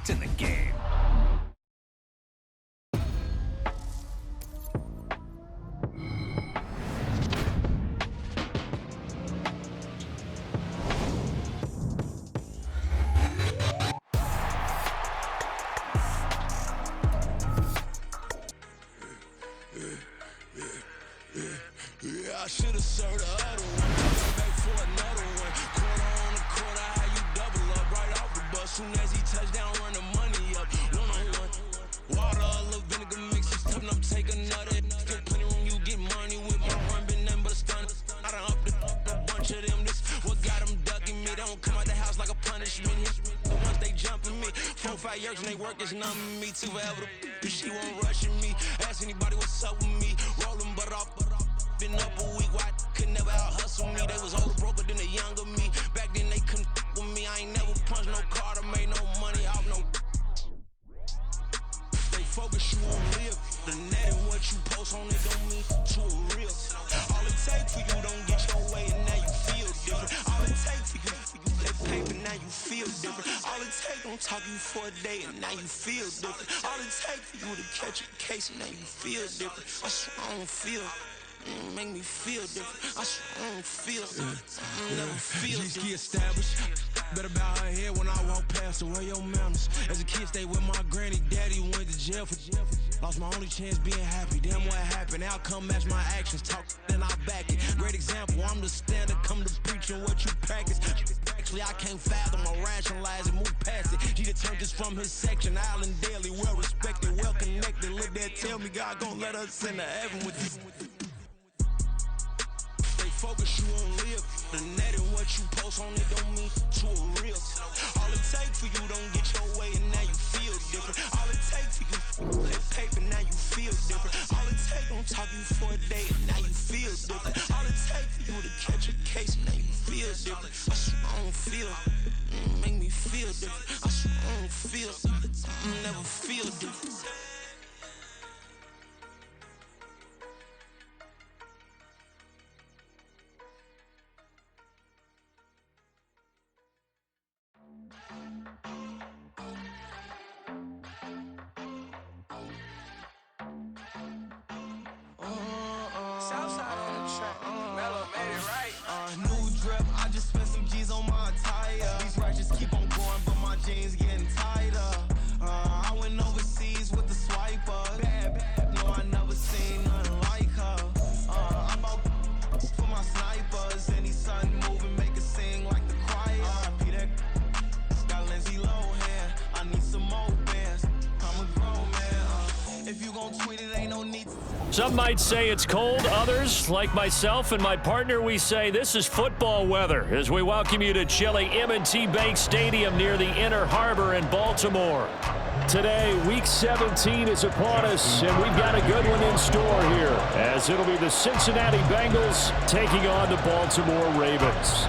in the game. I should've served the other one. Come back for another one. Quarter on the quarter, how you double up right off the bus. Soon as he touch down, run the money up. One on one. Water, a little vinegar mix, it's tough enough, take another. Still plenty room, you get money with my run, been nothing but a stun. I done up a bunch of them. This what got them ducking me. They don't come out the house like a punishment. But once they jumping me, 4-5 years and they work is numbing me. Too forever, she won't rushing me. Ask anybody what's up with me. Rolling butt off. Been up a week, why could never out hustle me? They was older, broke, but then they younger me. Back then they couldn't with me. I ain't never punched no card or made no money off no. They focus you on live. The net and what you post on it don't mean to a real. All it take for you don't get your way and now you feel different. All it take for you that paper, now you feel different. All it take don't talk you for a day and now you feel different. All it take for you to catch a case and now you feel different. I swear I don't feel. Make me feel different. I swear I don't feel I never feel G-ski established. Better bow her head when I walk past her. Where your manners? As a kid, stayed with my granny. Daddy went to jail for lost my only chance being happy. Damn what happened. Outcome match my actions. Talk then I back it. Great example. I'm the standard. Come to preaching what you practice. Actually, I can't fathom or rationalize it. Move past it. She turned this from his section. Island Daily, well respected, well connected. Look there, tell me God gon' let us into heaven with this. Focus you on live. The net and what you post on it don't mean to a real. All it take for you don't get your way and now you feel different. All it take for you that paper, now you feel different. All it take don't talk you for a day and now you feel different. All it take for you to catch a case and now you feel different. I swear I don't feel. Make me feel different. I swear I don't feel. Never feel different. Some might say it's cold. Others, like myself and my partner, we say this is football weather as we welcome you to chilly M&T Bank Stadium near the Inner Harbor in Baltimore. Today, Week 17 is upon us, and we've got a good one in store here as it'll be the Cincinnati Bengals taking on the Baltimore Ravens.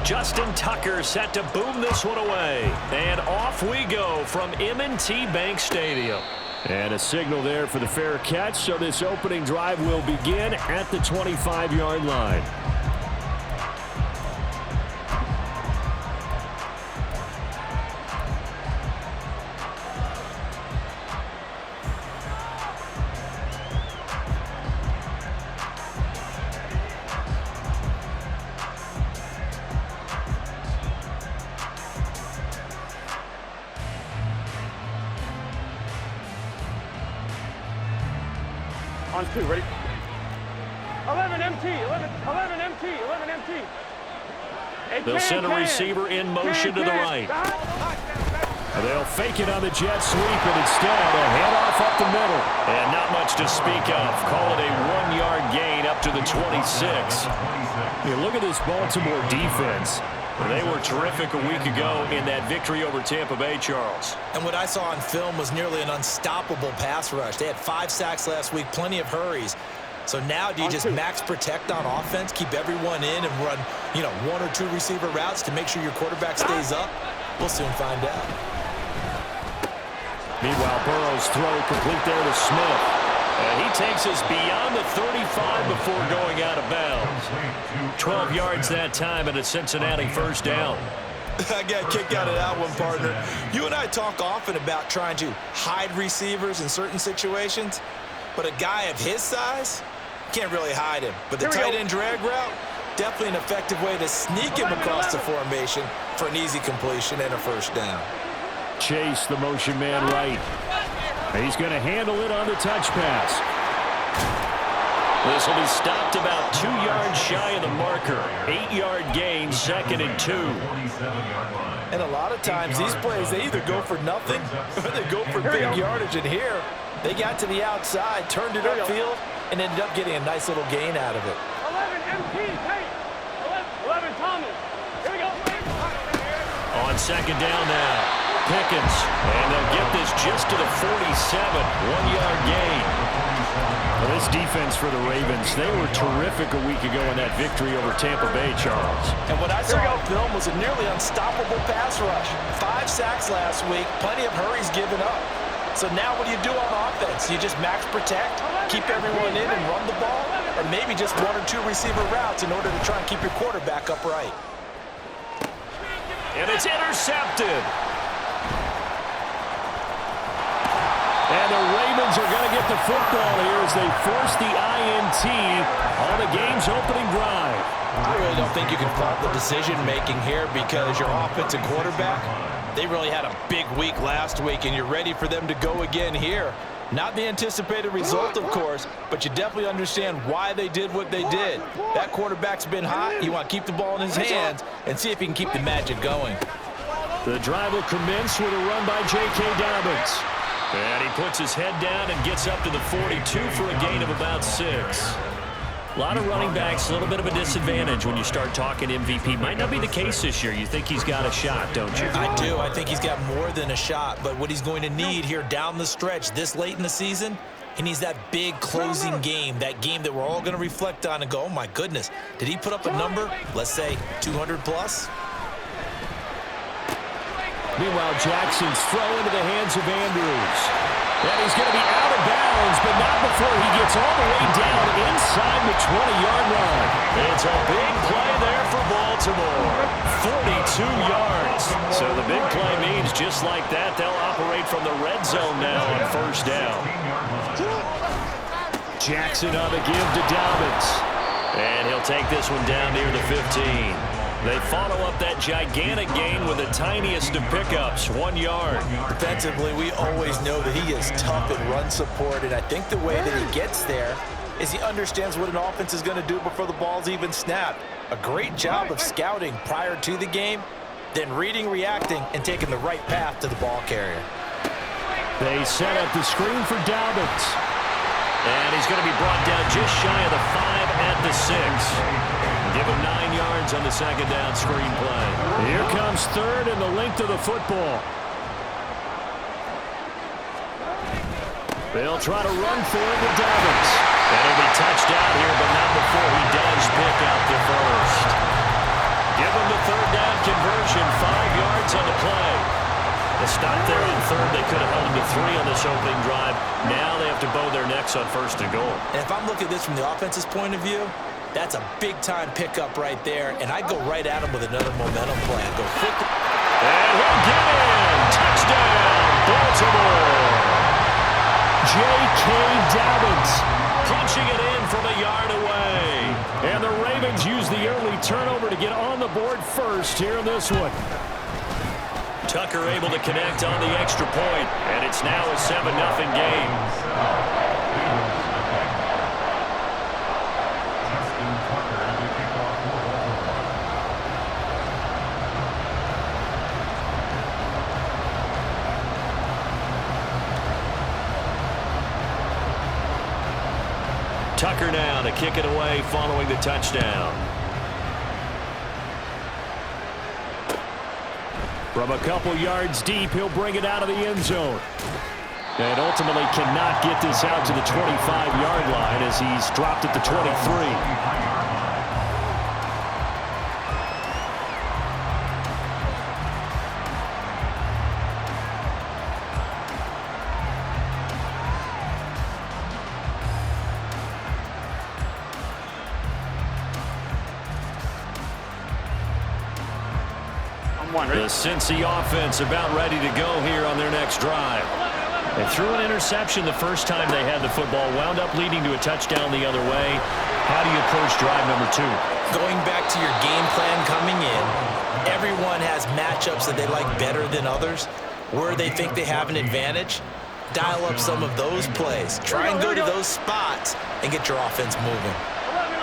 Justin Tucker set to boom this one away, and off we go from M&T Bank Stadium. And a signal there for the fair catch, so this opening drive will begin at the 25-yard line. On two, ready? 11 MT, 11 MT, 11 MT. They'll send a receiver in motion to the right. They'll fake it on the jet sweep, and instead a handoff up the middle. And not much to speak of. Call it a 1-yard gain up to the 26. You look at this Baltimore defense. They were terrific a week ago in that victory over Tampa Bay, Charles. And what I saw on film was nearly an unstoppable pass rush. They had 5 sacks last week, plenty of hurries. So now do you just max protect on offense, keep everyone in and run, 1 or 2 receiver routes to make sure your quarterback stays up? We'll soon find out. Meanwhile, Burrow's throw complete there to Smith. And he takes us beyond the 35 before going out of bounds. 12 yards that time and a Cincinnati first down. I got kicked out of that one, partner. You and I talk often about trying to hide receivers in certain situations, but a guy of his size, can't really hide him. But the tight end drag route, definitely an effective way to sneak him across the formation for an easy completion and a first down. Chase, the motion man right. He's going to handle it on the touch pass. This will be stopped about 2 yards shy of the marker. 8-yard gain, 2nd and 2. And a lot of times these plays, they either go for nothing or they go for big yardage. And here, they got to the outside, turned it upfield, and ended up getting a nice little gain out of it. 11 MT, Tate. 11 Thomas. Here we go. On 2nd down now, Pickens. And they'll get this just to the 47. 1-yard gain. Well, this defense for the Ravens, they were terrific a week ago in that victory over Tampa Bay, Charles. And what I saw on film was a nearly unstoppable pass rush. 5 sacks last week, plenty of hurries given up. So now what do you do on offense? You just max protect, keep everyone in and run the ball, or maybe just 1 or 2 receiver routes in order to try and keep your quarterback upright. And it's intercepted. And the Ravens are going to get the football here as they force the INT on the game's opening drive. I really don't think you can fault the decision-making here because your offensive quarterback, they really had a big week last week, and you're ready for them to go again here. Not the anticipated result, of course, but you definitely understand why they did what they did. That quarterback's been hot. You want to keep the ball in his hands and see if he can keep the magic going. The drive will commence with a run by J.K. Dobbins. And he puts his head down and gets up to the 42 for a gain of about 6. A lot of running backs, a little bit of a disadvantage when you start talking MVP. Might not be the case this year. You think he's got a shot, don't you? I do. I think he's got more than a shot. But what he's going to need here down the stretch this late in the season, he needs that big closing game, that game that we're all going to reflect on and go, oh, my goodness, did he put up a number, let's say 200 plus? Meanwhile, Jackson's throw into the hands of Andrews. And he's going to be out of bounds, but not before he gets all the way down inside the 20-yard line. It's a big play there for Baltimore. 42 yards. So the big play means just like that, they'll operate from the red zone now on first down. Jackson on the give to Dobbins. And he'll take this one down near the 15. They follow up that gigantic gain with the tiniest of pickups, 1 yard. Defensively, we always know that he is tough in run support, and I think the way that he gets there is he understands what an offense is going to do before the ball's even snapped. A great job of scouting prior to the game, then reading, reacting, and taking the right path to the ball carrier. They set up the screen for Dobbins. And he's going to be brought down just shy of the 5 at the 6. Give him 9 yards on the second down screen play. Here comes third and the length of the football. They'll try to run for it with Dobbins. And he'll be touched out here, but not before he does pick out the first. Give him the third down conversion, 5 yards on the play. The stop there on third, they could have held him to 3 on this opening drive. Now they have to bow their necks on first and goal. And if I'm looking at this from the offense's point of view, that's a big-time pickup right there, and I'd go right at him with another momentum play. I'd go quick. And he'll get in! Touchdown, Baltimore! J.K. Dobbins punching it in from a yard away. And the Ravens use the early turnover to get on the board first here in this one. Tucker able to connect on the extra point, and it's now a 7-0 game. Tucker now to kick it away following the touchdown. From a couple yards deep, he'll bring it out of the end zone. And ultimately cannot get this out to the 25-yard line as he's dropped at the 23. The Cincy offense about ready to go here on their next drive. They threw an interception the first time they had the football, wound up leading to a touchdown the other way. How do you approach drive number 2? Going back to your game plan coming in, everyone has matchups that they like better than others, where they think they have an advantage. Dial up some of those plays. Try and go to those spots and get your offense moving. 11.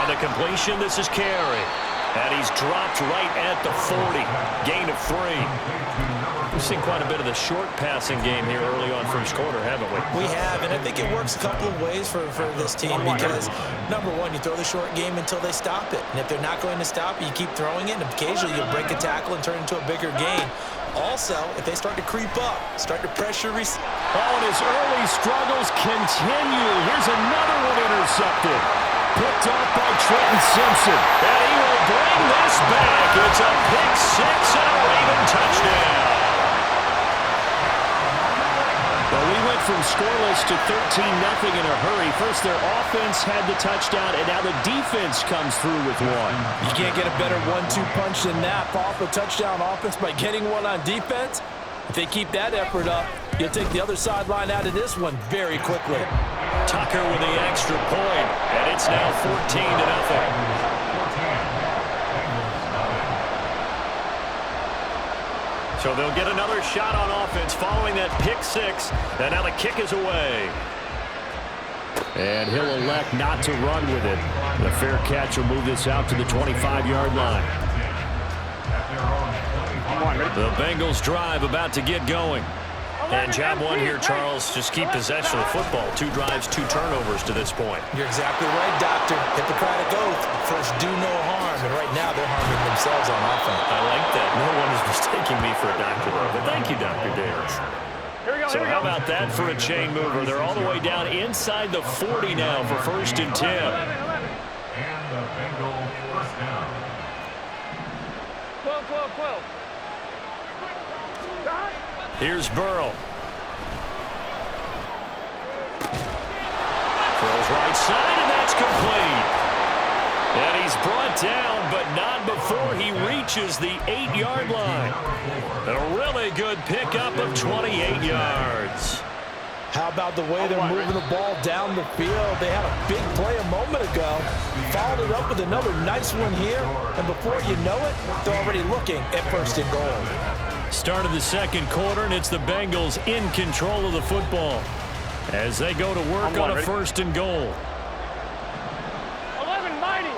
On the completion, this is Carey. And he's dropped right at the 40. Gain of 3. We've seen quite a bit of the short passing game here early on first quarter, haven't we? We have, and I think it works a couple of ways for this team because, number one, you throw the short game until they stop it. And if they're not going to stop it, you keep throwing it, and occasionally you'll break a tackle and turn it into a bigger gain. Also, if they start to creep up, start to pressure. And his early struggles continue. Here's another one intercepted. Picked off by Trenton Simpson. And he will bring this back. It's a pick 6 and a Raven touchdown. Well, we went from scoreless to 13-0 in a hurry. First, their offense had the touchdown, and now the defense comes through with one. You can't get a better 1-2 punch than that. Off a touchdown offense by getting one on defense. If they keep that effort up, you'll take the other sideline out of this one very quickly. Tucker with the extra point, and it's now 14-0. So they'll get another shot on offense following that pick 6, and now the kick is away. And he'll elect not to run with it. The fair catch will move this out to the 25-yard line. The Bengals drive about to get going. And job one here, Charles, just keep possession of the football. 2 drives, 2 turnovers to this point. You're exactly right, Doctor. Hippocratic oath. First, do no harm. And right now, they're harming themselves on offense. I like that. No one is mistaking me for a doctor, though. But thank you, Dr. Davis. So how about that for a chain mover? They're all the way down inside the 40 now for 1st and 10. And the Bengal first down. 12. Here's Burrow. Throws right side, and that's complete. And he's brought down, but not before he reaches the 8-yard line. A really good pickup of 28 yards. How about the way they're moving the ball down the field? They had a big play a moment ago. Followed it up with another nice one here. And before you know it, they're already looking at 1st and goal. Start of the second quarter, and it's the Bengals in control of the football as they go to work on a 1st and goal. 11 mighty.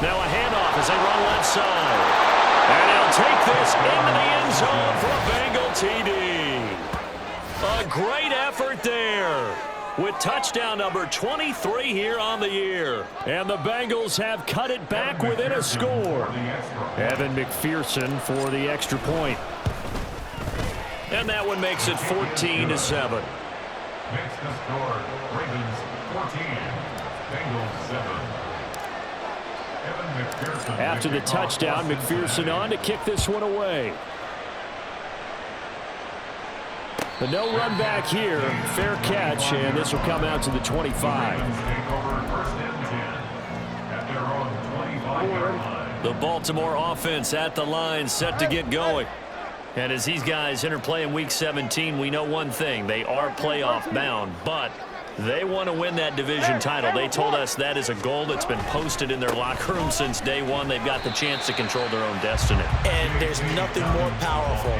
Now a handoff as they run left side. And he'll take this into the end zone for a Bengal TD. A great effort there with touchdown number 23 here on the year. And the Bengals have cut it back within a score. Evan McPherson for the extra point. And that one makes it 14-7. Makes the score Ravens 14, Bengals 7. After the touchdown, McPherson on to kick this one away. The no run back here, fair catch, and this will come out to the 25. The Baltimore offense at the line, set to get going. And as these guys interplay in Week 17, we know one thing. They are playoff bound, but they want to win that division title. They told us that is a goal that's been posted in their locker room since day one. They've got the chance to control their own destiny. And there's nothing more powerful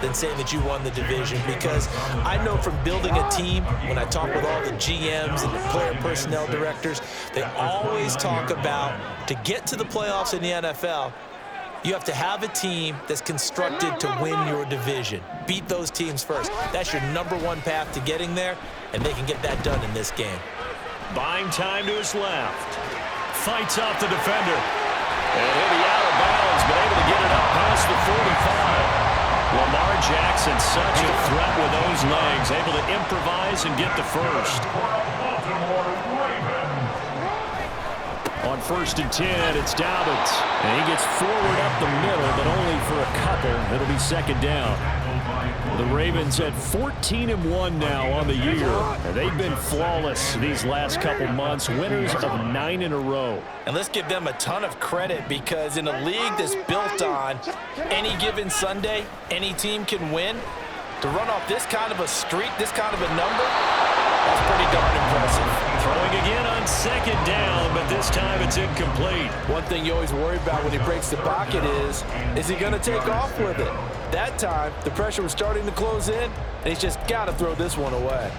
than saying that you won the division, because I know from building a team, when I talk with all the GMs and the player personnel directors, they always talk about, to get to the playoffs in the NFL, you have to have a team that's constructed to win your division. Beat those teams first. That's your #1 path to getting there, and they can get that done in this game. Buying time to his left. Fights off the defender. And he'll be out of bounds, but able to get it up past the 45. Lamar Jackson, such a threat with those legs, able to improvise and get the first. On on 1st and 10. It's Dobbins. And he gets forward up the middle, but only for a couple. It'll be 2nd down. The Ravens at 14-1 now on the year. And they've been flawless these last couple months, winners of 9 in a row. And let's give them a ton of credit, because in a league that's built on any given Sunday, any team can win. To run off this kind of a streak, this kind of a number, that's pretty darn impressive. Throwing again on 2nd down, but this time it's incomplete. One thing you always worry about when he breaks the pocket is he going to take off with it? That time, the pressure was starting to close in, and he's just got to throw this one away.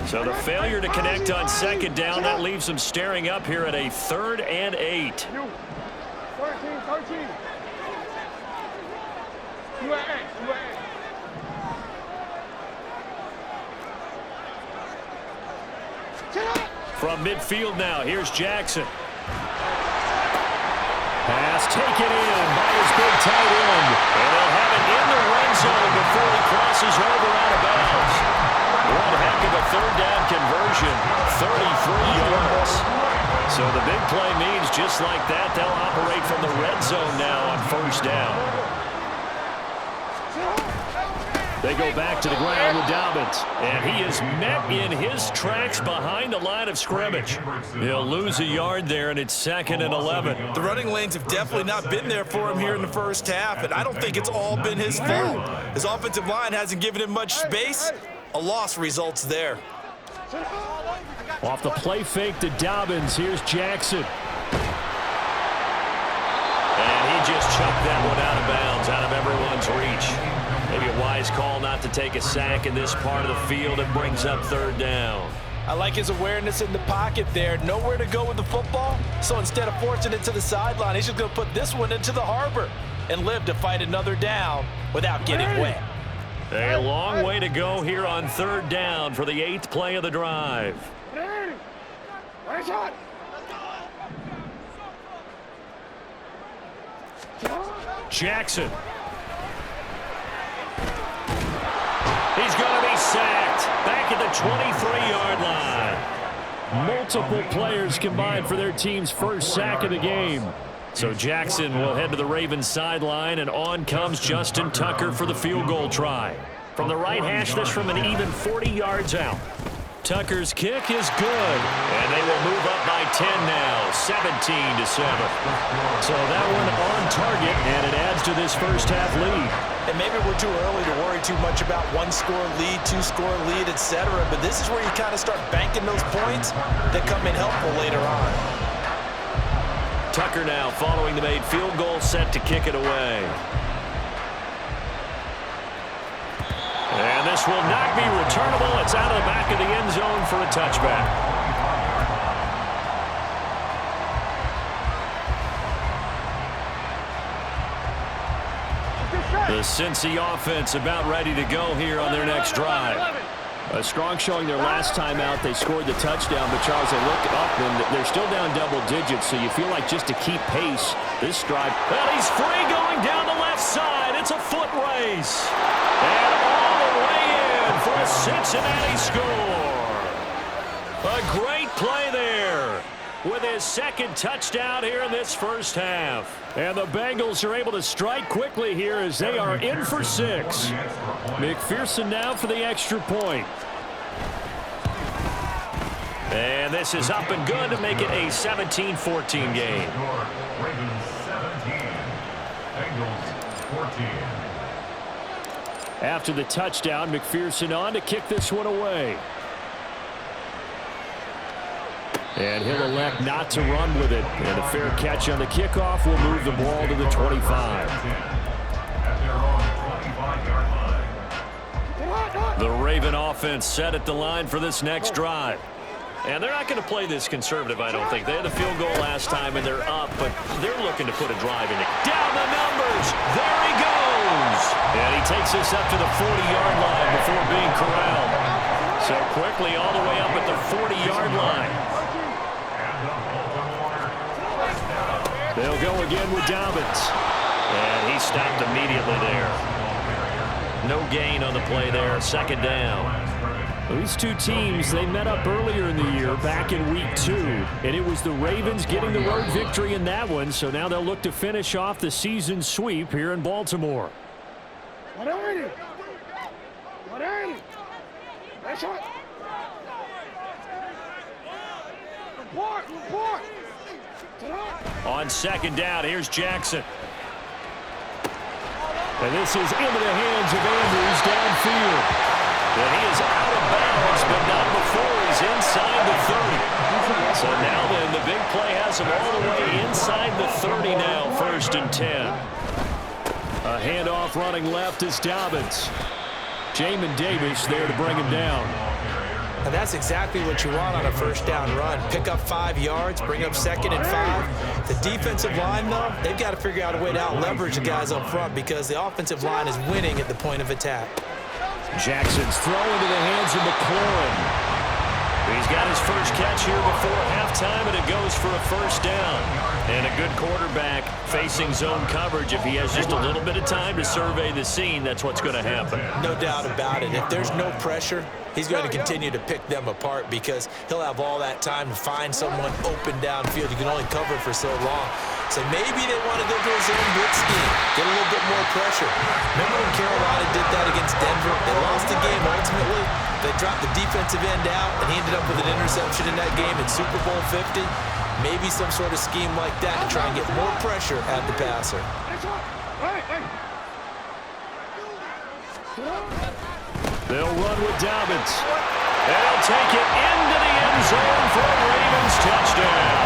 So the failure to connect on 2nd down, that leaves him staring up here at a 3rd and 8. 13. From midfield now, here's Jackson. Pass taken in by his big tight end. And they'll have it in the red zone before he crosses over out of bounds. One heck of a 3rd down conversion, 33 yards. So the big play means just like that, they'll operate from the red zone now on 1st down. They go back to the ground with Dobbins, and he is met in his tracks behind the line of scrimmage. He'll lose a yard there, and it's 2nd and 11. The running lanes have definitely not been there for him here in the first half, and I don't think it's all been his fault. His offensive line hasn't given him much space. A loss results there. Off the play fake to Dobbins, here's Jackson. And he just chucked that one out of bounds, out of everyone's reach. Maybe a wise call not to take a sack in this part of the field. It brings up 3rd down. I like his awareness in the pocket there. Nowhere to go with the football. So instead of forcing it to the sideline, he's just going to put this one into the harbor and live to fight another down without getting wet. A long way to go here on 3rd down for the 8th play of the drive. Jackson. He's going to be sacked back at the 23-yard line. Multiple players combined for their team's first sack of the game. So Jackson will head to the Ravens sideline, and on comes Justin Tucker for the field goal try. From the right hash, this from an even 40 yards out. Tucker's kick is good, and they will move up by 10 now, 17-7. So that one on target, and it adds to this first half lead. And maybe we're too early to worry too much about 1-score lead, 2-score lead, etc. But this is where you kind of start banking those points that come in helpful later on. Tucker now following the made field goal, set to kick it away. And this will not be returnable. It's out of the back of the end zone for a touchback. The Cincy offense about ready to go here on their next drive. A strong showing their last time out. They scored the touchdown, but Charles, they look up and they're still down double digits, so you feel like just to keep pace this drive. Well, he's free going down the left side. It's a foot race. And all the way in for a Cincinnati score. A great play there with his 2nd touchdown here in this first half. And the Bengals are able to strike quickly here as they are in for 6. McPherson now for the extra point. And this is up and good to make it a 17-14 game. Ravens 17, Bengals 14. After the touchdown, McPherson on to kick this one away. And he'll elect not to run with it. And a fair catch on the kickoff will move the ball to the 25. At their own 25-yard line. The Raven offense set at the line for this next drive. And they're not going to play this conservative, I don't think. They had a field goal last time, and they're up, but they're looking to put a drive in it. Down the numbers. There he goes. And he takes us up to the 40-yard line before being corralled. So quickly all the way up at the 40-yard line. They'll go again with Dobbins. And he stopped immediately there. No gain on the play there. 2nd down. Well, these two teams, they met up earlier in the year, back in Week 2, and it was the Ravens getting the road victory in that one, so now they'll look to finish off the season sweep here in Baltimore. On second down, here's Jackson. And this is into the hands of Andrews downfield. And he is out of bounds, but not before he's inside the 30. So now then, the big play has him all the way inside the 30 now, 1st and 10. A handoff running left is Dobbins. Jamin Davis there to bring him down. And that's exactly what you want on a first down run. Pick up 5 yards, bring up 2nd and 5. The defensive line, though, they've got to figure out a way to out-leverage the guys up front because the offensive line is winning at the point of attack. Jackson's throw into the hands of McLaurin. He's got his first catch here before halftime, and it goes for a first down. And a good quarterback facing zone coverage. If he has just a little bit of time to survey the scene, that's what's going to happen. No doubt about it. If there's no pressure, he's going to continue to pick them apart because he'll have all that time to find someone open downfield. You can only cover for so long. So maybe they want to go to a zone blitz scheme, get a little bit more pressure. Remember when Carolina did that against Denver? They lost the game ultimately. They dropped the defensive end out, and he ended up with an interception in that game in Super Bowl 50. Maybe some sort of scheme like that to try and get more pressure at the passer. They'll run with Dobbins. And they'll take it into the end zone for a Ravens touchdown.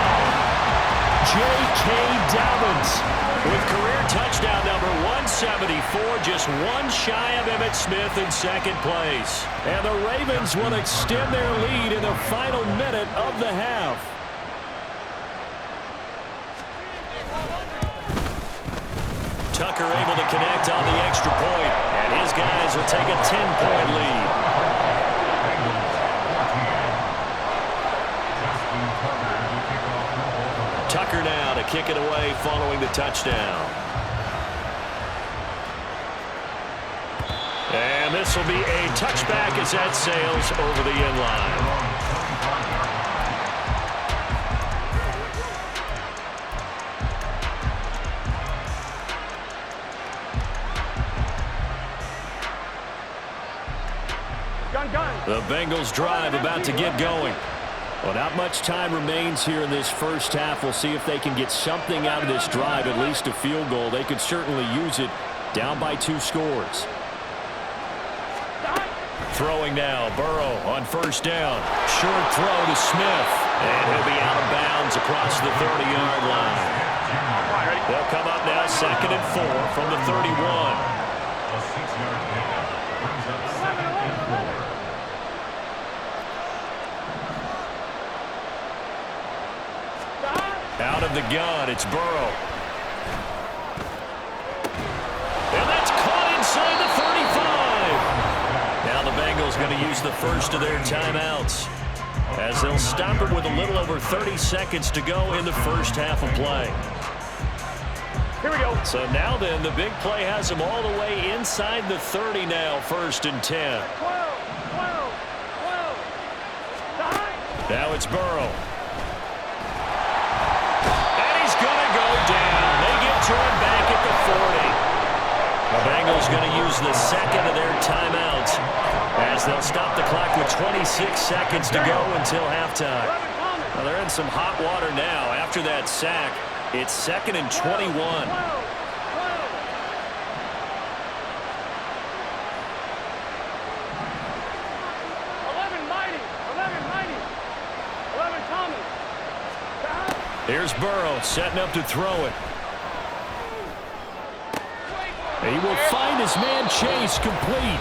J.K. Dobbins with career touchdown number 174, just one shy of Emmitt Smith in second place. And the Ravens will extend their lead in the final minute of the half. Tucker able to connect on the extra point, and his guys will take a 10-point lead. Tucker now to kick it away following the touchdown. And this will be a touchback as that sails over the end line. The Bengals drive about to get going. Well, not much time remains here in this first half. We'll see if they can get something out of this drive, at least a field goal. They could certainly use it down by 2 scores. Throwing now, Burrow on first down. Short throw to Smith. And he'll be out of bounds across the 30-yard line. They'll come up now 2nd and 4 from the 31. Out of the gun, it's Burrow. And that's caught inside the 35. Now the Bengals going to use the first of their timeouts as they'll stop it with a little over 30 seconds to go in the first half of play. Here we go. So now then, the big play has them all the way inside the 30 now, 1st and 10. 12. Now it's Burrow. To him back at the 40. The Bengals going to use the second of their timeouts as they'll stop the clock with 26 seconds to go until halftime. Well, they're in some hot water now. After that sack, it's 2nd and 21. 11 Thomas. Here's Burrow setting up to throw it. He will find his man Chase complete.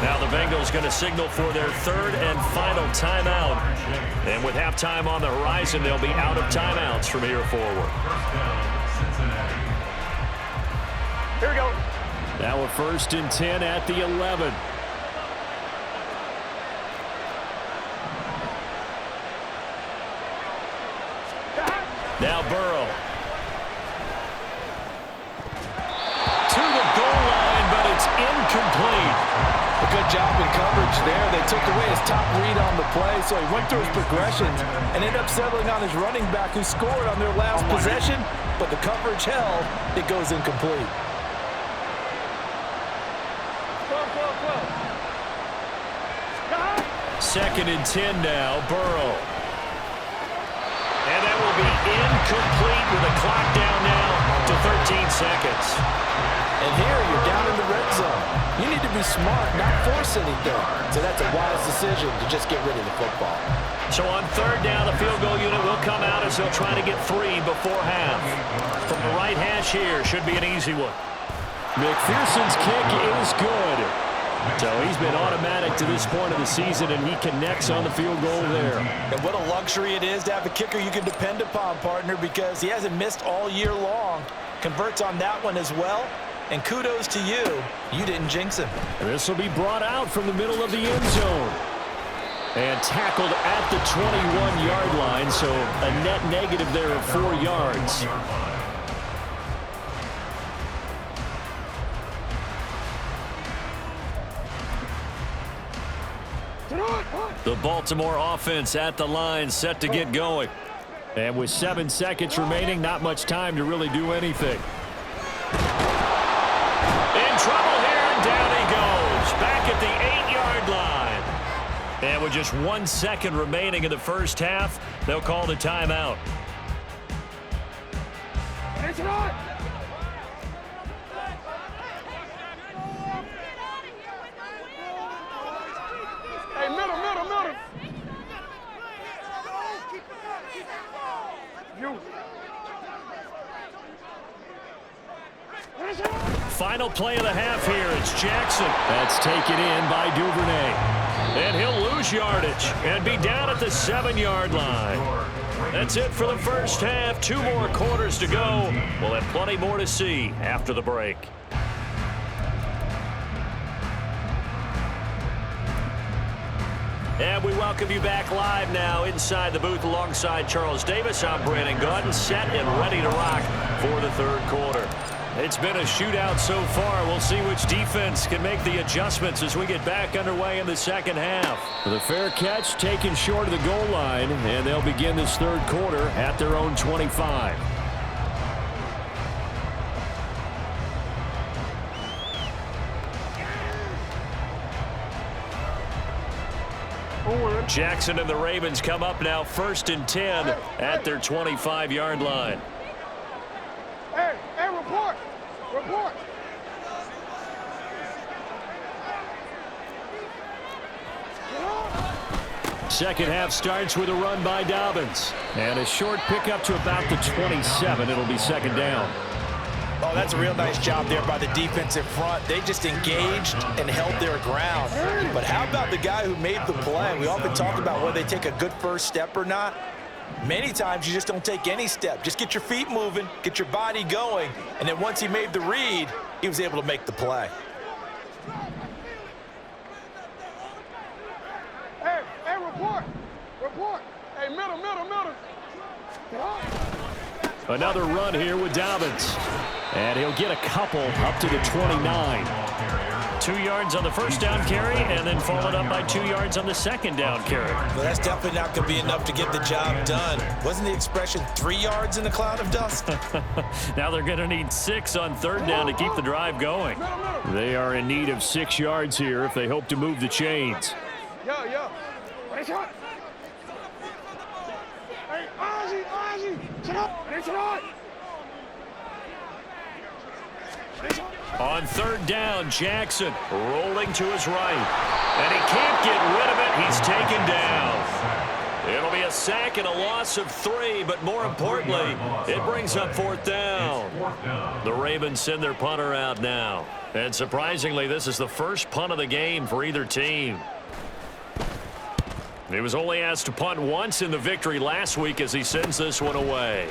Now the Bengals going to signal for their 3rd and final timeout. And with halftime on the horizon, they'll be out of timeouts from here forward. Here we go. Now a 1st and 10 at the 11. Now Burrow. To the goal line, but it's incomplete. A good job in coverage there. They took away his top read on the play, so he went through his progressions and ended up settling on his running back who scored on their last possession, but the coverage held. It goes incomplete. Second and 10 now, Burrow. And that will be incomplete with the clock down now to 13 seconds. And here you're down in the red zone. You need to be smart, not force anything. So that's a wise decision to just get rid of the football. So on third down, the field goal unit will come out as they'll try to get 3 before half. From the right hash here, should be an easy one. McPherson's kick is good. So he's been automatic to this point of the season, and he connects on the field goal there. And what a luxury it is to have a kicker you can depend upon, partner, because he hasn't missed all year long. Converts on that one as well. And kudos to you. You didn't jinx him. This will be brought out from the middle of the end zone. And tackled at the 21-yard line, so a net negative there of 4 yards. The Baltimore offense at the line, set to get going. And with 7 seconds remaining, not much time to really do anything. In trouble here, and down he goes. Back at the 8-yard line. And with just 1 second remaining in the first half, they'll call the timeout. Hey, middle. You. Final play of the half here. It's Jackson. That's taken in by Duvernay. And he'll lose yardage and be down at the 7-yard line. That's it for the first half. 2 more quarters to go. We'll have plenty more to see after the break. And we welcome you back live now inside the booth alongside Charles Davis. I'm Brandon Gaudin, set and ready to rock for the third quarter. It's been a shootout so far. We'll see which defense can make the adjustments as we get back underway in the second half. The fair catch taken short of the goal line, and they'll begin this third quarter at their own 25. Jackson and the Ravens come up now 1st and 10 at their 25-yard line. Hey, report. Second half starts with a run by Dobbins. And a short pickup to about the 27. It'll be second down. Oh, that's a real nice job there by the defensive front. They just engaged and held their ground. But how about the guy who made the play? We often talk about whether they take a good first step or not. Many times you just don't take any step. Just get your feet moving, get your body going, and then once he made the read, he was able to make the play. Hey, report. Hey, middle. Another run here with Dobbins. And he'll get a couple up to the 29. 2 yards on the first down carry, and then followed up by 2 yards on the second down carry. Well, that's definitely not going to be enough to get the job done. Wasn't the expression 3 yards in a cloud of dust? Now they're going to need 6 on third down to keep the drive going. They are in need of 6 yards here if they hope to move the chains. Yo. Hey, Ozzie. Sit up. On third down, Jackson rolling to his right. And he can't get rid of it. He's taken down. It'll be a sack and a loss of 3, but more importantly, it brings up 4th down. The Ravens send their punter out now. And surprisingly, this is the first punt of the game for either team. He was only asked to punt once in the victory last week as he sends this one away.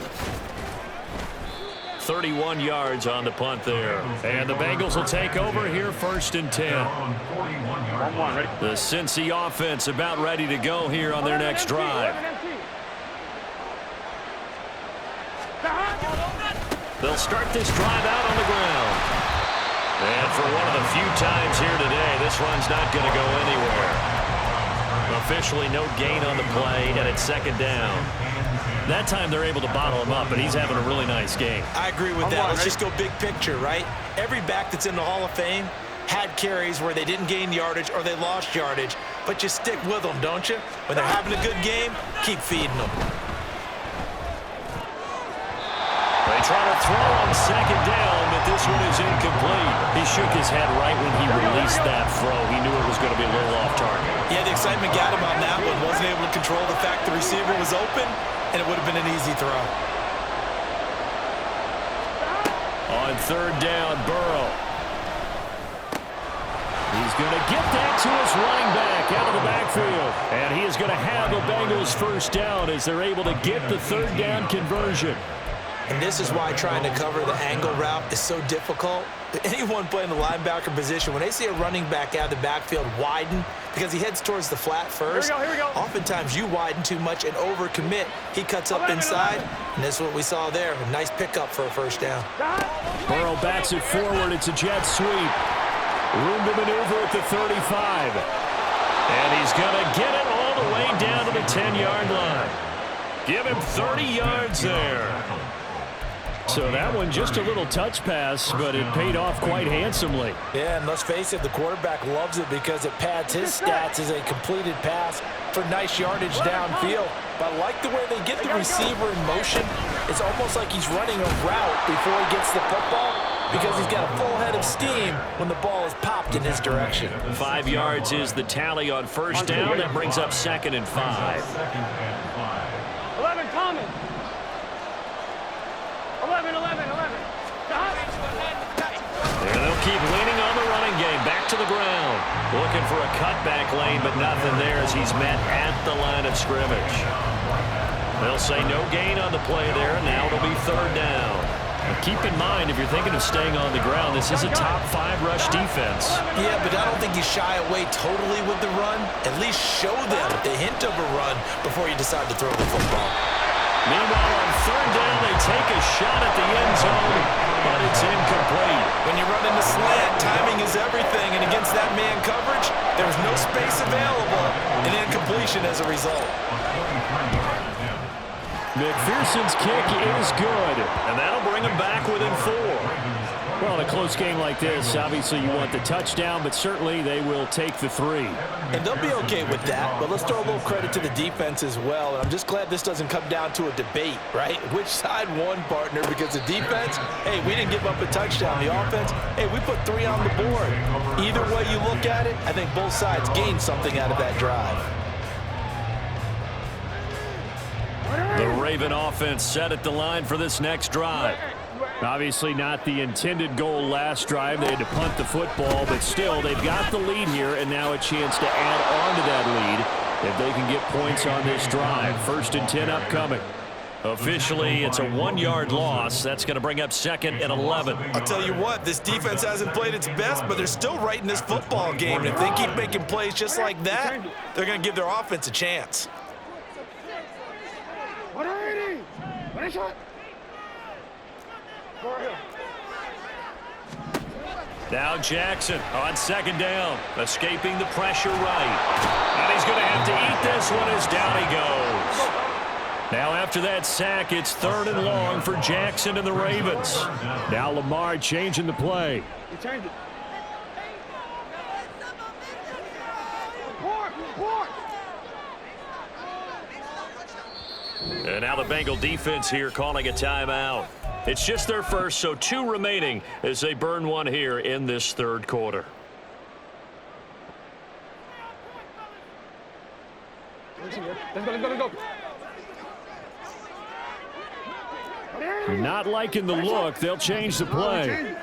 31 yards on the punt there. And the Bengals will take over here 1st and 10. The Cincy offense about ready to go here on their next drive. They'll start this drive out on the ground. And for one of the few times here today, this one's not going to go anywhere. Officially no gain on the play, and it's second down. That time they're able to bottle him up, but he's having a really nice game. I agree with that. Let's just go big picture, right? Every back that's in the Hall of Fame had carries where they didn't gain yardage or they lost yardage, but you stick with them, don't you? When they're having a good game, keep feeding them. They try to throw on second down, but this one is incomplete. He shook his head right when he released that throw. He knew it was going to be a little off target. Yeah, the excitement got him on that one. Wasn't able to control the fact the receiver was open, and it would have been an easy throw. On third down, Burrow. He's going to get that to his running back out of the backfield. And he is going to have a Bengals first down as they're able to get the third down conversion. And this is why trying to cover the angle route is so difficult. Anyone playing the linebacker position, when they see a running back out of the backfield widen because he heads towards the flat first, here we go. Oftentimes you widen too much and overcommit. He cuts up inside, and this is what we saw there. A nice pickup for a first down. Burrow backs it forward. It's a jet sweep. Room to maneuver at the 35. And he's going to get it all the way down to the 10-yard line. Give him 30 yards there. So that one just a little touch pass, but it paid off quite handsomely. Yeah, and let's face it, the quarterback loves it because it pads his stats as a completed pass for nice yardage downfield. But I like the way they get the receiver in motion. It's almost like he's running a route before he gets the football because he's got a full head of steam when the ball is popped in his direction. 5 yards is the tally on first down. That brings up 2nd and 5. 11, Thomas. 11. Stop. And they'll keep leaning on the running game. Back to the ground. Looking for a cutback lane, but nothing there as he's met at the line of scrimmage. They'll say no gain on the play there, and now it'll be third down. But keep in mind, if you're thinking of staying on the ground, this is a top 5 rush defense. Yeah, but I don't think you shy away totally with the run. At least show them the hint of a run before you decide to throw the football. Meanwhile, on third down, they take a shot at the end zone, but it's incomplete. When you run into slant, timing is everything, and against that man coverage, there's no space available, and incompletion as a result. McPherson's kick is good, and that'll bring him back within 4. Well, in a close game like this, obviously you want the touchdown, but certainly they will take the 3. And they'll be okay with that, but let's throw a little credit to the defense as well. And I'm just glad this doesn't come down to a debate, right? Which side won, partner? Because the defense, hey, we didn't give up a touchdown. The offense, hey, we put 3 on the board. Either way you look at it, I think both sides gained something out of that drive. The Raven offense set at the line for this next drive. Obviously not the intended goal last drive. They had to punt the football, but still, they've got the lead here, and now a chance to add on to that lead if they can get points on this drive. 1st and 10 upcoming. Officially, it's a 1-yard loss. That's going to bring up 2nd and 11. I'll tell you what, this defense hasn't played its best, but they're still right in this football game. And if they keep making plays just like that, they're going to give their offense a chance. Now Jackson on 2nd down, escaping the pressure right. And he's going to have to eat this one as down he goes. Now after that sack, it's 3rd and long for Jackson and the Ravens. Now Lamar changing the play. And now the Bengal defense here calling a timeout. It's just their first, so 2 remaining as they burn one here in this 3rd quarter. Let's go. Not liking the look. They'll change the play. Hey,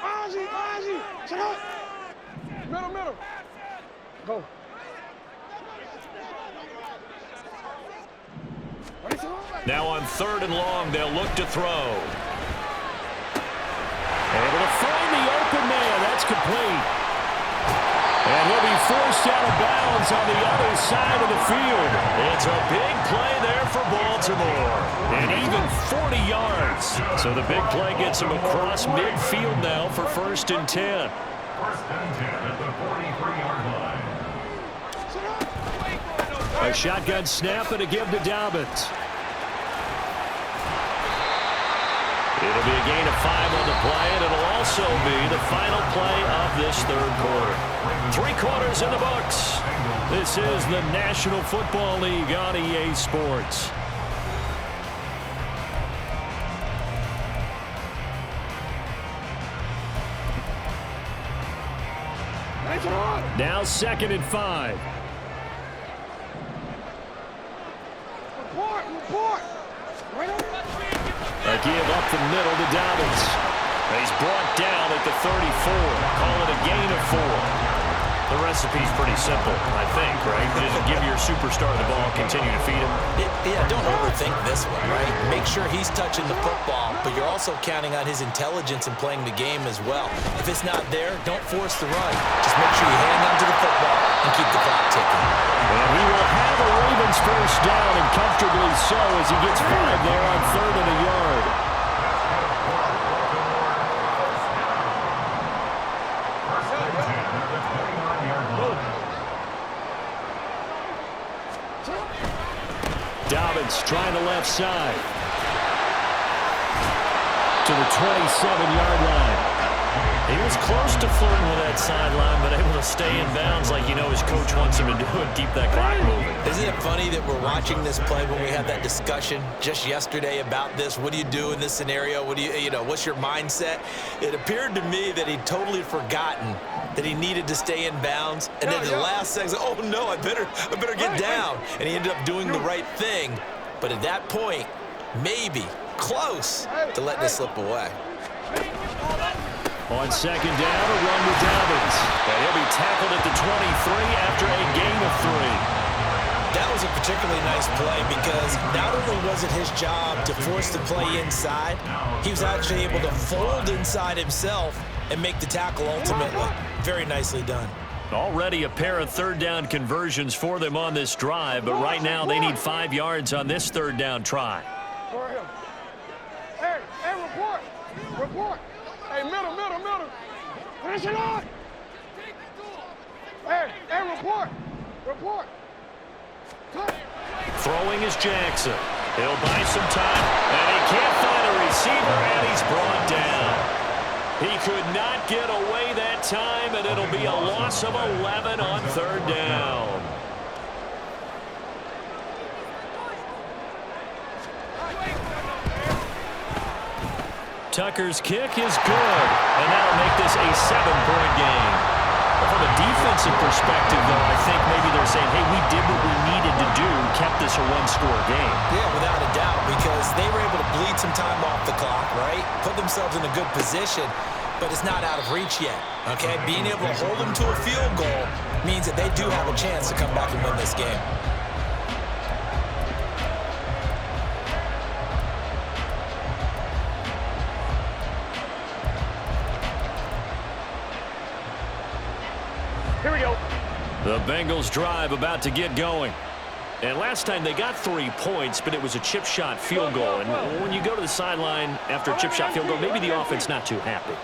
Ozzy, check out. Middle. Go. Now on 3rd and long, they'll look to throw. Able to find the open man. That's complete. And he'll be forced out of bounds on the other side of the field. It's a big play there for Baltimore. And even 40 yards. So the big play gets him across midfield now for 1st and 10. 1st and 10 at the 43-yard line. A shotgun snap and a give to Dobbins. It'll be a gain of 5 on the play, and it'll also be the final play of this 3rd quarter. 3 quarters in the books. This is the National Football League on EA Sports. Now 2nd and 5. A give up the middle to Dobbins. He's brought down at the 34. Call it a gain of 4. The recipe's pretty simple, I think, right? Just give your superstar the ball, continue to feed him. Yeah, don't overthink this one, right? Make sure he's touching the football, but you're also counting on his intelligence in playing the game as well. If it's not there, don't force the run. Just make sure you hang on to the football and keep the clock ticking. And he will have a Ravens 1st down, and comfortably so, as he gets 5 there on 3rd and a yard. Dobbins trying the left side to the 27-yard line. He was close to flirting with that sideline, but able to stay in bounds like you know his coach wants him to do and keep that clock moving. Isn't it funny that we're watching this play when we had that discussion just yesterday about this? What do you do in this scenario? What do you know, what's your mindset? It appeared to me that he'd totally forgotten that he needed to stay in bounds, and then the last second, oh no, I better get down. And he ended up doing the right thing. But at that point, maybe close to letting it slip away. On 2nd down, a run with Dobbins. And he'll be tackled at the 23 after a gain of 3. That was a particularly nice play because not only was it his job to force the play inside, he was actually able to fold inside himself and make the tackle ultimately. Very nicely done. Already a pair of 3rd down conversions for them on this drive, but right now they need 5 yards on this 3rd down try. Hey, report. Hey, middle. Finish it on. Hey, report. Throwing is Jackson. He'll buy some time, and he can't find a receiver, and he's brought down. He could not get away that time, and it'll be a loss of 11 on 3rd down. Tucker's kick is good, and that'll make this a 7-point game. From a defensive perspective, though, I think maybe they're saying, hey, we did what we needed to do, kept this a 1-score game. Yeah, without a doubt, because they were able to bleed some time off the clock, right? Put themselves in a good position, but it's not out of reach yet, okay? Being able to hold them to a field goal means that they do have a chance to come back and win this game. Here we go. The Bengals drive about to get going. And last time they got 3 points, but it was a chip shot field goal. And when you go to the sideline after a chip shot field goal, maybe the offense not too happy.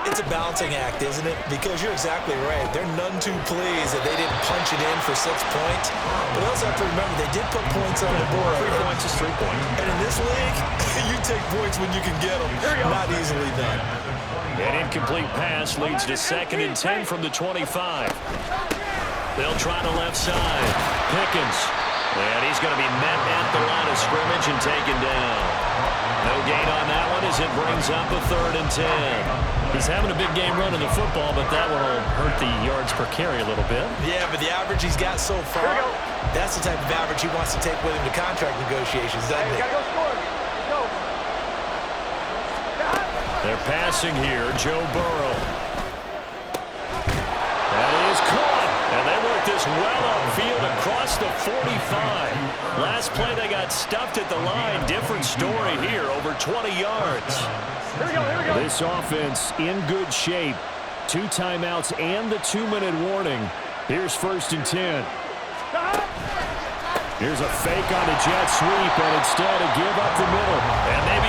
It's a balancing act, isn't it? Because you're exactly right. They're none too pleased that they didn't punch it in for 6 points. But also have to remember, they did put points on the board. 3 points is 3 points. And in this league, you take points when you can get them. Not easily done. An incomplete pass leads to 2nd and 10 from the 25. They'll try the left side. Pickens. And he's going to be met at the line of scrimmage and taken down. No gain on that one as it brings up a 3rd and 10. He's having a big game running the football, but that one will hurt the yards per carry a little bit. Yeah, but the average he's got so far, that's the type of average he wants to take with him to contract negotiations, doesn't he? Gotta go score. Let's go. They're passing here, Joe Burrow. That is caught, and they work this well upfield across the 45. Last play they got stuffed at the line. Different story here, over 20 yards. Here we go. This offense in good shape. 2 timeouts and the 2-minute warning. Here's 1st and 10. Here's a fake on the jet sweep, and instead a give up the middle. And they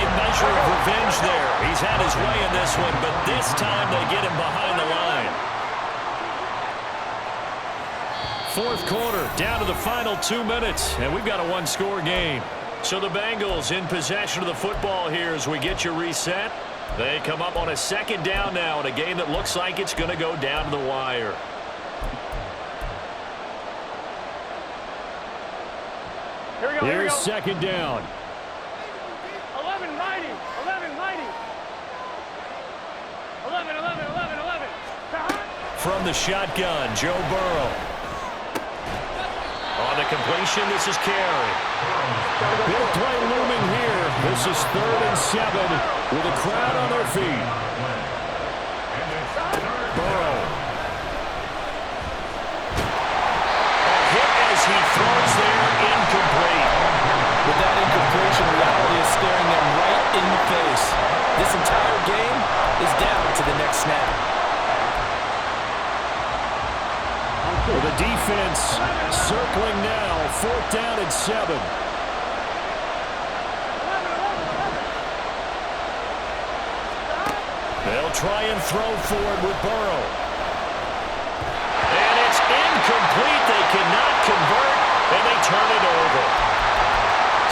measure of revenge there. He's had his way in this one, but this time they get him behind the line. Fourth quarter, down to the final 2 minutes, and we've got a one-score game. So the Bengals in possession of the football here as we get you reset. They come up on a second down now in a game that looks like it's going to go down to the wire. Here's second down. 11, mighty. 11, mighty. 11, 11, 11, 11. From the shotgun, Joe Burrow. On the completion, this is Carey. Big play looming here. This is 3rd and 7 with a crowd on their feet. Burrow. A hit as he throws there, incomplete. With that incompletion, reality is staring them right in the face. This entire game is down to the next snap. For the defense, circling now, 4th down and 7. They'll try and throw forward with Burrow. And it's incomplete. They cannot convert, and they turn it over.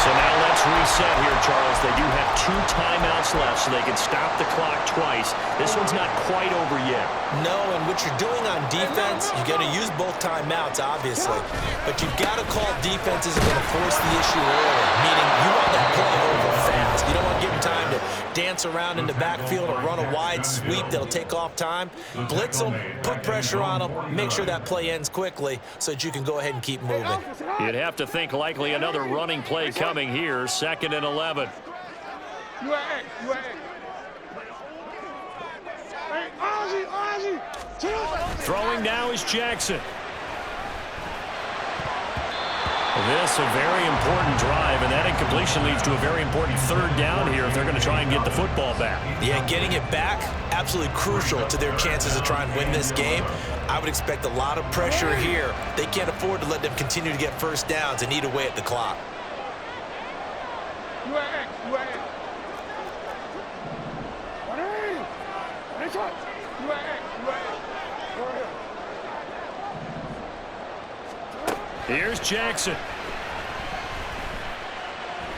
So now let's reset here, Charles. They do have 2 timeouts left, so they can stop the clock twice. This one's not quite over yet. No, and what you're doing on defense, you're going to use both timeouts, obviously. But you've got to call defenses that are going to force the issue early, meaning you want that play over fast. You don't want to give them time to dance around in the backfield or run a wide sweep that'll take off time. Blitz them, put pressure on them, make sure that play ends quickly so that you can go ahead and keep moving. You'd have to think likely another running play coming here, 2nd and 11. Throwing now is Jackson. This a very important drive, and that incompletion leads to a very important 3rd down here if they're going to try and get the football back. Yeah, getting it back, absolutely crucial to their chances to try and win this game. I would expect a lot of pressure here. They can't afford to let them continue to get first downs and eat away at the clock. Here's Jackson.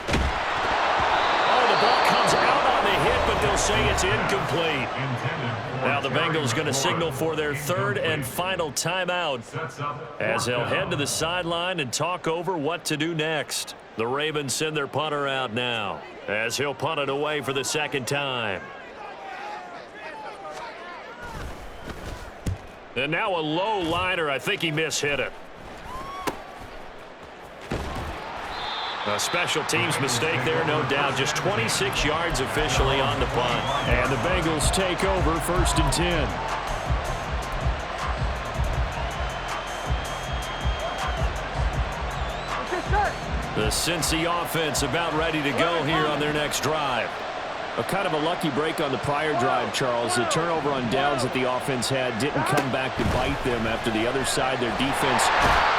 Oh, the ball comes out on the hit, but they'll say it's incomplete. Now the Bengals going to signal for their 3rd and final timeout as they'll head to the sideline and talk over what to do next. The Ravens send their punter out now as he'll punt it away for the 2nd time. And now a low liner. I think he mishit it. A special teams mistake there, no doubt. Just 26 yards officially on the punt. And the Bengals take over 1st and 10. The Cincy offense about ready to go here on their next drive. A kind of a lucky break on the prior drive, Charles. The turnover on downs that the offense had didn't come back to bite them after the other side. Their defense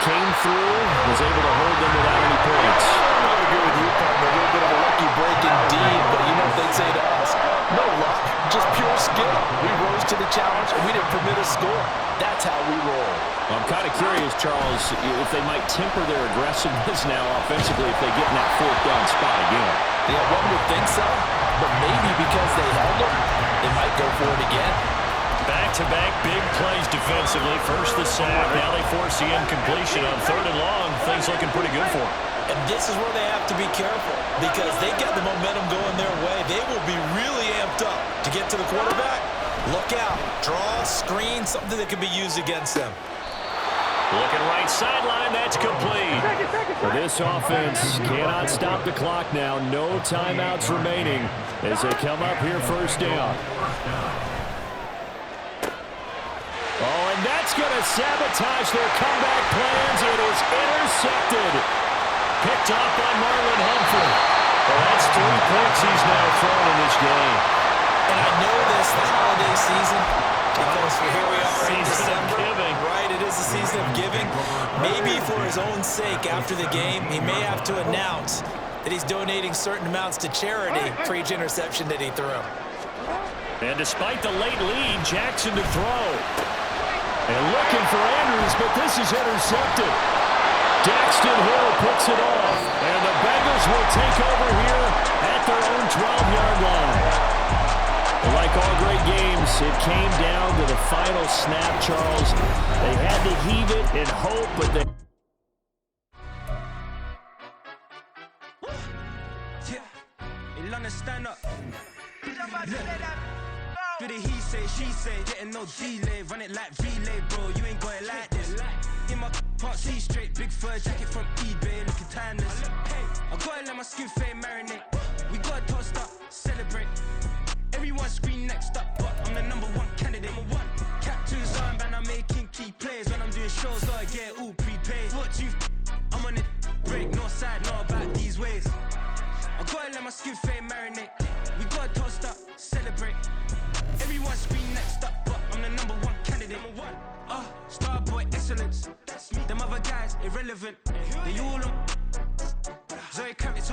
came through, was able to hold them without any points. I would agree with you, partner. A little bit of a lucky break indeed, but you know what they'd say to us? No luck, just pure skill. We rose to the challenge, and we didn't permit a score. That's how we roll. I'm kind of curious, Charles, if they might temper their aggressiveness now offensively if they get in that 4th down spot again. Yeah, one would think so, but maybe because they held them, they might go for it again. Back-to-back big plays defensively. First the sack, now they force the incompletion on 3rd and long. Things looking pretty good for them. And this is where they have to be careful because they get the momentum going their way. They will be really amped up to get to the quarterback. Look out. Draw, screen, something that can be used against them. Looking right sideline, that's complete. For this offense, cannot stop the clock now. No timeouts remaining as they come up here 1st down. Oh, and that's going to sabotage their comeback plans. It is intercepted. Picked off by Marlon Humphrey. Well, that's 3 points he's now thrown in this game. And I know this, the holiday season, because here we are in December. Right, it is the season of giving. Maybe for his own sake after the game, he may have to announce that he's donating certain amounts to charity for each interception that he threw. And despite the late lead, Jackson to throw. And looking for Andrews, but this is intercepted. Daxton Hill picks it off. And the Bengals will take over here at their own 12-yard line. Like all great games, it came down to the final snap, Charles. They had to heave it and hope, but they... Stand up. Do the he say, she say, getting no delay, run it like relay, bro. You ain't got it like this. In my part, see straight, big fur jacket from eBay, looking timeless. I gotta let my skin fade marinate. We gotta toast up, celebrate. Everyone scream next up, but I'm the #1 candidate. Captain's armband, I'm making key plays when I'm doing shows. Gotta get all prepaid. What you? I'm on it, break, no side, not about these ways. I gotta let my skin fade marinate. We gotta toast up, celebrate. Everyone scream next up, but I'm the #1 candidate. Starboy excellence. Them other guys irrelevant. They all on Zoe Kravitz.